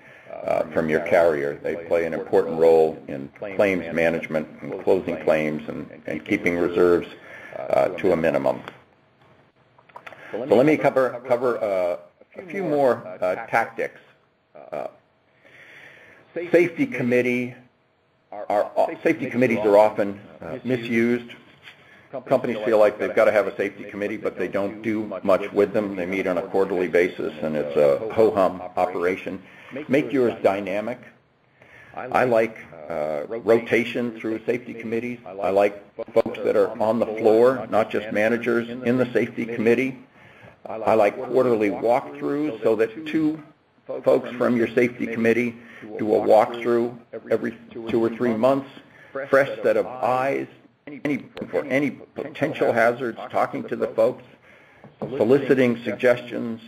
from your carrier. They play an important role in claims management and closing claims and keeping reserves to a minimum. So let me cover a few more tactics. Safety committees are often misused. Companies feel like they've got to have a safety committee, but they don't do much with them. They meet on a quarterly basis, and it's a ho-hum operation. Make yours dynamic. I like rotation through safety committees. I like folks that are on the floor, not just managers, in the safety committee. I like quarterly walkthroughs so that two folks from your safety committee do a walkthrough every 2 or 3 months, fresh set of eyes, for any potential hazards, talking to the folks, soliciting suggestions,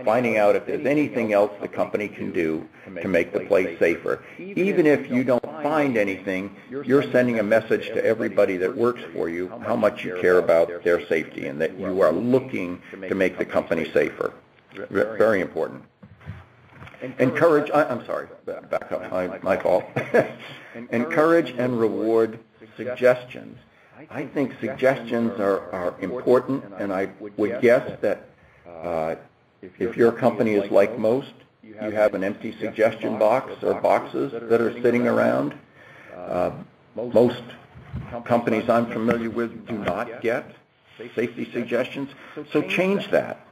finding out if there's anything else the company can do to make the place safer. Even if you don't find anything, you're sending a message to everybody that works for you how much you care about their safety and that you are looking to make the company safer. Very important. Encourage, I'm sorry, back up, my fault. Encourage and reward suggestions. I think suggestions are important, and I would guess that if your company is like most, you have an empty suggestion box or boxes that are sitting around. Most companies I'm familiar with do not get safety suggestions, so change that.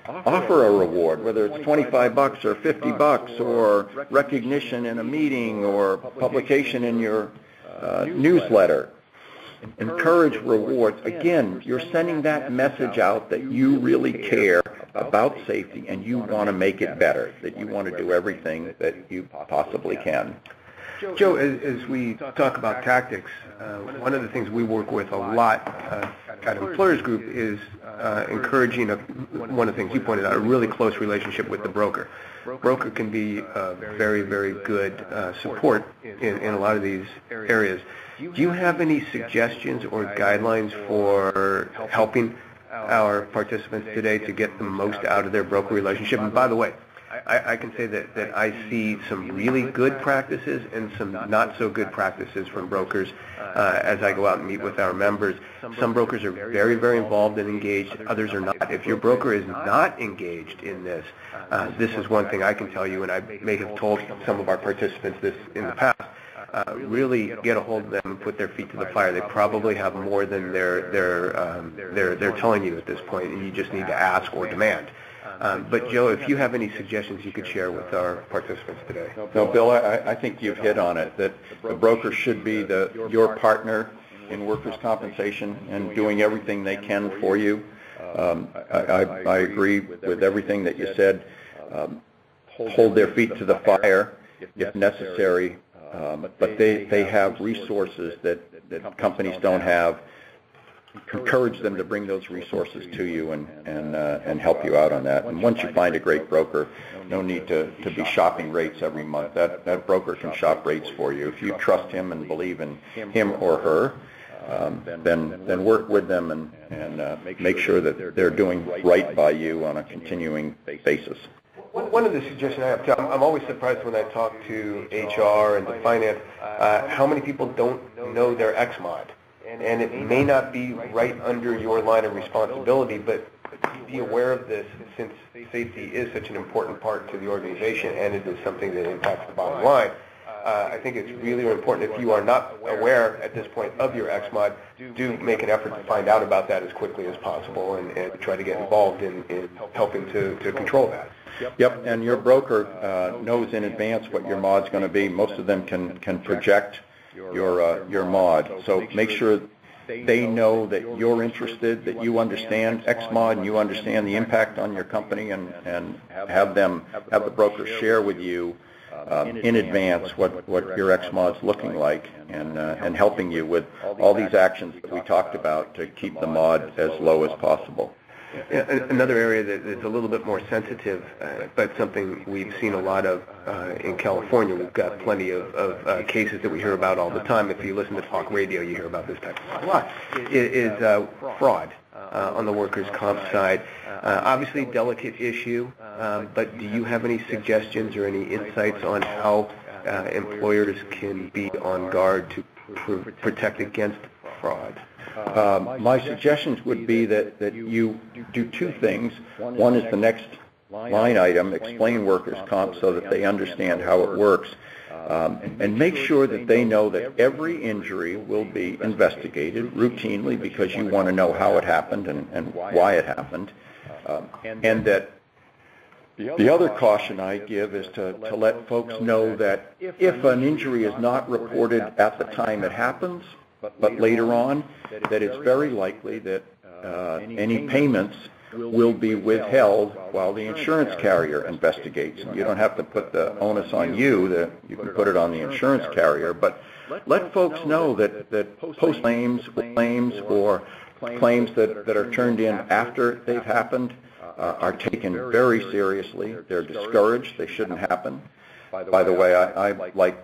Offer a reward, whether it's $25 or $50 or recognition in a meeting or publication in your newsletter. encourage rewards. Again, you're sending that message out that you really care about safety and you want to make it better, that you want to do everything that you possibly can. Joe, as we talk about tactics, one of the things we work with a lot at Employers Group is encouraging, one of the things you pointed out, a really close relationship with the broker. Broker can be very, very good support in a lot of these areas. Do you have any suggestions or guidelines for helping our participants today to get the most out of their broker relationship? And by the way, I can say that I see some really good practices and some not so good practices from brokers as I go out and meet with our members. Some brokers are very, very involved and engaged. Others are not. If your broker is not engaged in this, this is one thing I can tell you, and I may have told some of our participants this in the past. Really get a hold of them and put their feet to the fire. They probably have more than they're telling you at this point, and you just need to ask or demand. But Joe, if you have any suggestions you could share with our participants today. No, Bill, I think you've hit on it, that the broker should be your partner in workers' compensation and doing everything they can for you. I agree with everything that you said. Hold their feet to the fire if necessary, but they have resources that companies don't have. Encourage them to bring those resources to you and help you out on that. And once you find a great broker, no need to be shopping rates every month. That broker can shop rates for you. If you trust him and believe in him or her, then work with them and make sure that they're doing right by you on a continuing basis. One of the suggestions I have, too, I'm always surprised when I talk to HR and to finance, how many people don't know their XMOD. And it may not be right under your line of responsibility, but be aware of this since safety is such an important part to the organization and it is something that impacts the bottom line. I think it's really important, if you are not aware at this point of your XMOD, do make an effort to find out about that as quickly as possible and try to get involved in helping to control that. Yep, and your broker knows in advance what your mod's going to be. Most of them can project your mod. So make sure they know that you're interested, that you understand XMod and you understand the impact on your company, and have the broker share with you in advance what your XMod's looking like, and helping you with all these actions that we talked about to keep the mod as low as possible. Another area that is a little bit more sensitive, but something we've seen a lot of in California, we've got plenty of cases that we hear about all the time. If you listen to talk radio, you hear about this type of stuff a lot, is fraud on the workers' comp side. Obviously, delicate issue, but do you have any suggestions or any insights on how employers can be on guard to protect against fraud? My suggestions would be that you do two things. One is the next line item, explain workers' comp so that they understand how it works, and make sure that they know that every injury will be investigated routinely, because you want to know how it happened and why it happened, and that the other caution I give is to let folks know that if an injury is not reported at the time it happens, but later on, that it's very likely that any payments will be withheld while the insurance carrier investigates. You don't have to put the onus on you, you can put it on the insurance carrier, but let folks know that post-claims or claims that are turned in after they've happened are taken very seriously. They're discouraged. They shouldn't happen. By the way, I like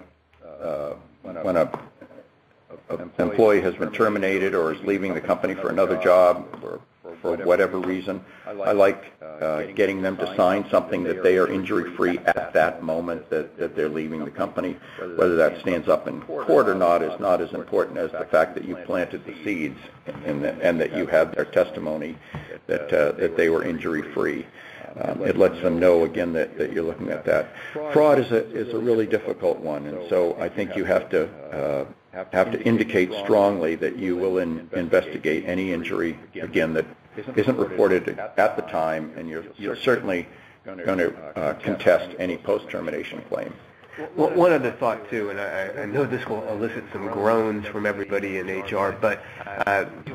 when an employee has been terminated or is leaving the company for another job or for whatever reason, I like getting them to sign something that they are injury-free at that moment that they're leaving the company. Whether that stands up in court or not is not as important as the fact that you planted the seeds and that you have their testimony that they were injury-free. It lets them know, again, that you're looking at that. Fraud is a really difficult one, and so I think you have to indicate strongly that you will investigate any injury, again, that isn't reported at the time, and you're certainly going to contest any post-termination claim. Well, one other thought too, and I know this will elicit some groans from everybody in HR, but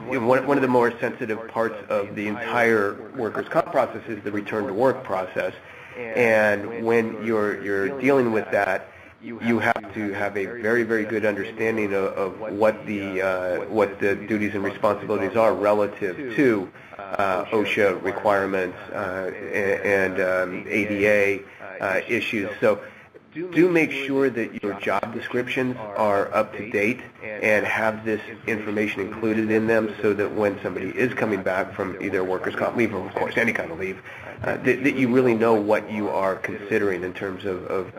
one of the more sensitive parts of the entire workers' comp process is the return to work process. And when you're dealing with that, you have to have a very, very good understanding of what the duties and responsibilities are relative to OSHA requirements and ADA issues. So do make sure that your job descriptions are up to date and have this information included in them so that when somebody is coming back from either workers' comp leave or, of course, any kind of leave, that you really know what you are considering in terms of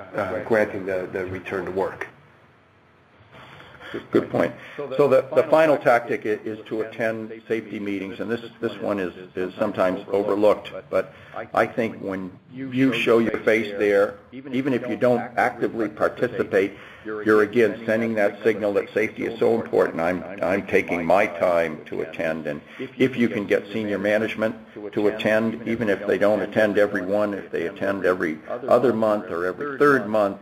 granting the return to work. Good point. So the final tactic is to attend safety meetings, and this one is sometimes overlooked, but I think when you show your face there, even if you don't actively participate, you're again sending that signal that safety is so important. I'm taking my time to attend, and if you can get senior management to attend, even if they don't attend every one, if they attend every other month or every third month,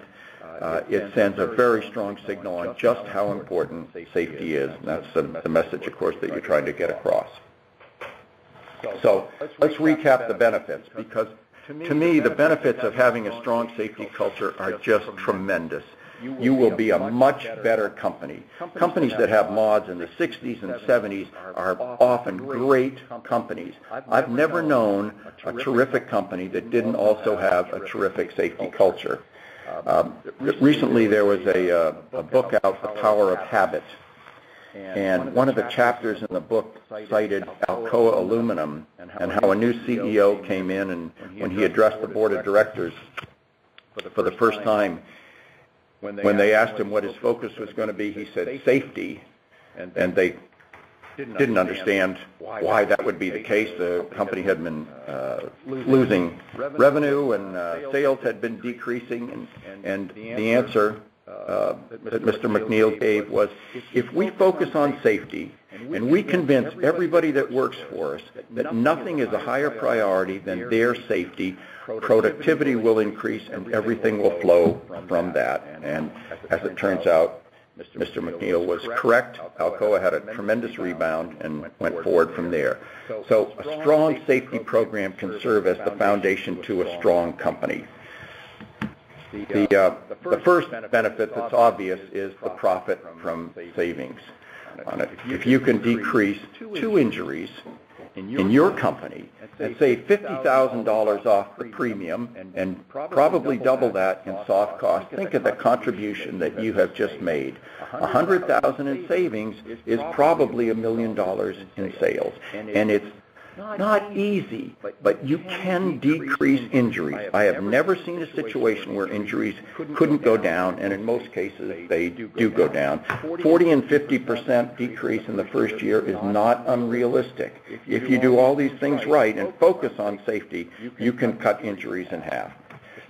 it sends a very strong signal on just how important safety is. And that's the message, of course, that you're trying to get across. So let's recap the benefits, because to me, the benefits of having a strong safety culture are just tremendous. You will be a much better company. Companies that have mods in the 60s and 70s are often great companies. I've never known a terrific company that didn't also have a terrific safety culture. Recently there was a book out, The Power of Habit, and one of the chapters in the book cited Alcoa Aluminum and how a new CEO came in, and when he addressed the board of directors for the first time, when they asked him what his focus was going to be, he said safety, and they didn't understand why that would be the case. The company had been losing revenue, and sales had been decreasing, and the answer that Mr. McNeil gave was, if we focus on safety and we convince everybody that works for us that nothing is a higher priority than their safety, productivity will increase and everything will flow from that. And as it turns out, Mr. McNeil was correct. Alcoa had a tremendous rebound and went forward from there. So a strong safety program can serve as the foundation to a strong company. The first benefit that's obvious is the profit from savings on it. If you can decrease 2 injuries in your company and save $50,000 off the premium and probably double that in soft costs, think of the contribution that you have just made. $100,000 in savings is probably $1 million in sales, and it's not easy, but you can decrease injuries. I have never seen a situation where injuries couldn't go down, and in most cases they do go down. 40 and 50% decrease in the first year is not unrealistic. If you do all these things right and focus on safety, you can cut injuries in half.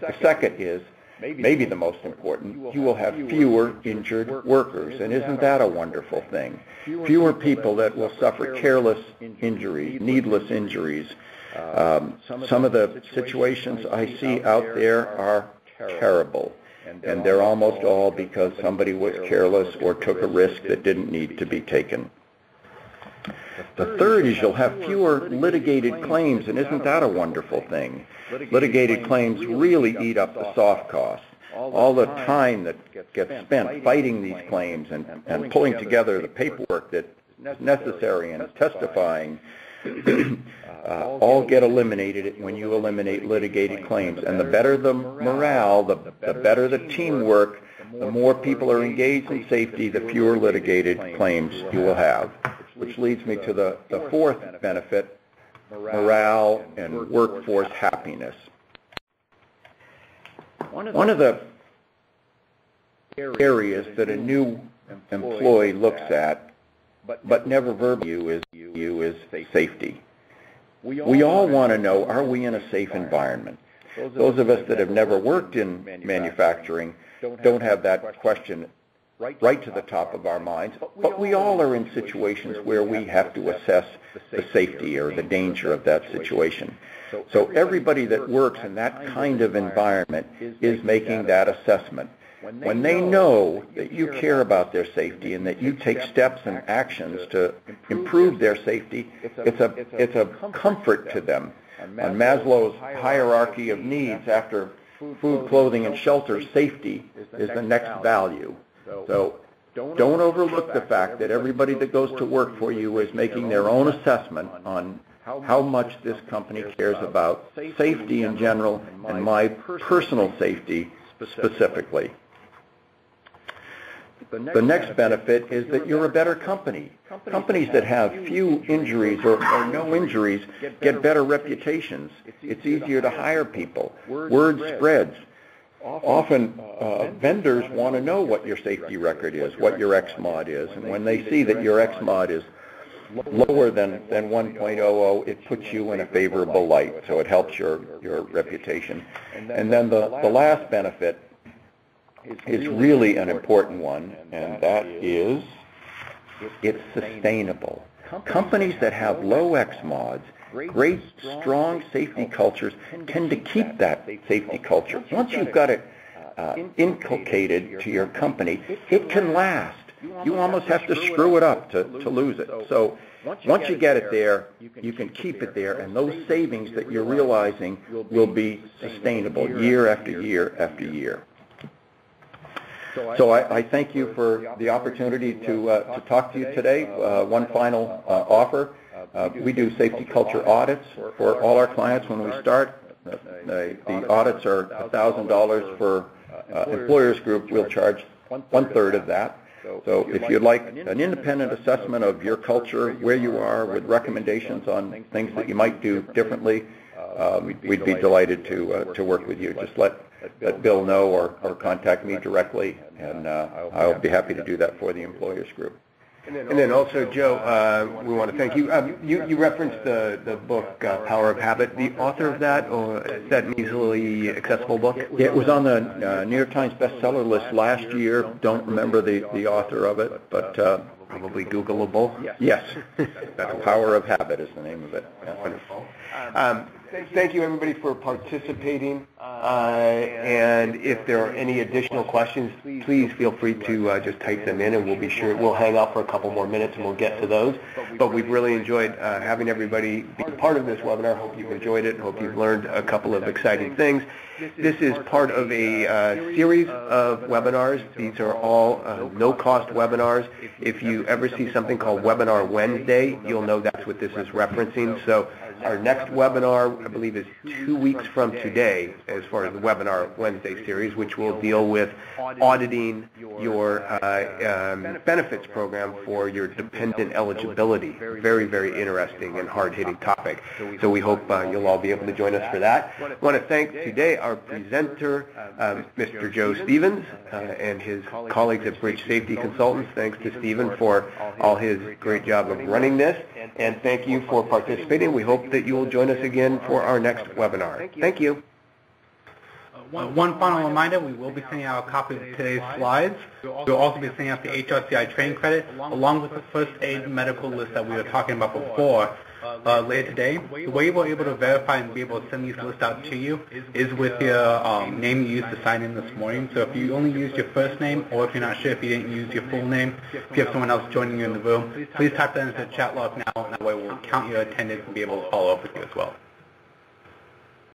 The second is, maybe the most important, you will have fewer injured workers, and isn't that a wonderful thing? Fewer people that will suffer careless injuries, needless injuries. Some of the situations I see out there are terrible, and they're almost all because somebody was careless or took a risk that didn't need to be taken. The third is you'll have fewer litigated claims, and isn't that a wonderful thing? Litigated claims really eat up the soft costs. All the time that gets spent fighting these claims and pulling together the paperwork that's necessary and testifying all get eliminated when you eliminate litigated claims. And the better the morale, the better the teamwork, the more people are engaged in safety, the fewer litigated claims you will have. Which leads me to the fourth benefit, morale and workforce happiness. One of the areas that a new employee looks at, but never verbally is safety. We all want to know, are we in a safe environment? Those of us that have never worked in manufacturing don't have that question right to the top of our minds, but we all are in situations where we have to assess the safety or the danger of that situation. So everybody that works in that kind of environment is making that assessment. When they know that you care about their safety and that you take steps and actions to improve their safety, it's a comfort to them. On Maslow's hierarchy of needs, after food, clothing, and shelter, safety is the next value. So don't overlook the fact that everybody that goes to work for you is making their own assessment on how much this company cares about safety in general and my personal safety specifically. The next benefit is that you're a better company. Companies that have few injuries or no injuries get better reputations. It's easier to hire people. Word spreads. Often vendors want to know what your safety record is, what your XMOD is, and when they see that your XMOD is lower than 1.00, it puts you in a favorable light, so it helps your reputation. And then the last benefit is really an important one, and that is it's sustainable. Companies that have low XMODs, great, strong safety cultures, tend to keep that safety culture. Once you've got it inculcated to your company, it can last. You almost have to screw it up to lose it. So once you get it there, you can keep it there, and those savings that you're realizing will be sustainable year after year after year. So I thank you for the opportunity to talk to you today. One final offer. We do safety culture audits for all our clients when we start. The audits are $1,000 for employers group. We'll charge 1/3 of that. So if you'd like an independent assessment of your culture, where you are, with recommendations on things that you might do differently, we'd be delighted to work with you. Just let Bill know or contact me directly, and I'll be happy to do that for the employers group. And then also, Joe, we want to thank you. You referenced the book Power of Habit. The author of that, or is that an easily accessible book? Yeah, it was on the New York Times bestseller list last year. Don't remember the author of it, but probably Googleable. Yes, Power of Habit is the name of it. Yeah. Wonderful. Thank you, everybody, for participating. And if there are any additional questions, please feel free to just type them in, and we'll hang out for a couple more minutes, and we'll get to those. But we've really enjoyed having everybody be part of this webinar. Hope you've enjoyed it. Hope you've learned a couple of exciting things. This is part of a series of webinars. These are all no-cost webinars. If you ever see something called Webinar Wednesday, you'll know that's what this is referencing. So our next webinar, I believe, is 2 weeks from today as far as the Webinar Wednesday series, which will deal with auditing your benefits program for your dependent eligibility. Very, very interesting and hard-hitting topic. So we hope you'll all be able to join us for that. I want to thank today our presenter, Mr. Joe Stevens, and his colleagues at Bridge Safety Consultants. Thanks to Stephen for all his great job of running this. And thank you for participating. We hope that you will join us again for our next webinar. Thank you. One final reminder, we will be sending out a copy of today's slides. We'll also be sending out the HRCI training credit, along with the first aid medical list that we were talking about before. Later today, the way we're able to verify and be able to send these lists out to you is with your name you used to sign in this morning. So if you only used your first name, or if you're not sure if you didn't use your full name, if you have someone else joining you in the room, please type that into the chat log now, and that way we'll count your attendance and be able to follow up with you as well.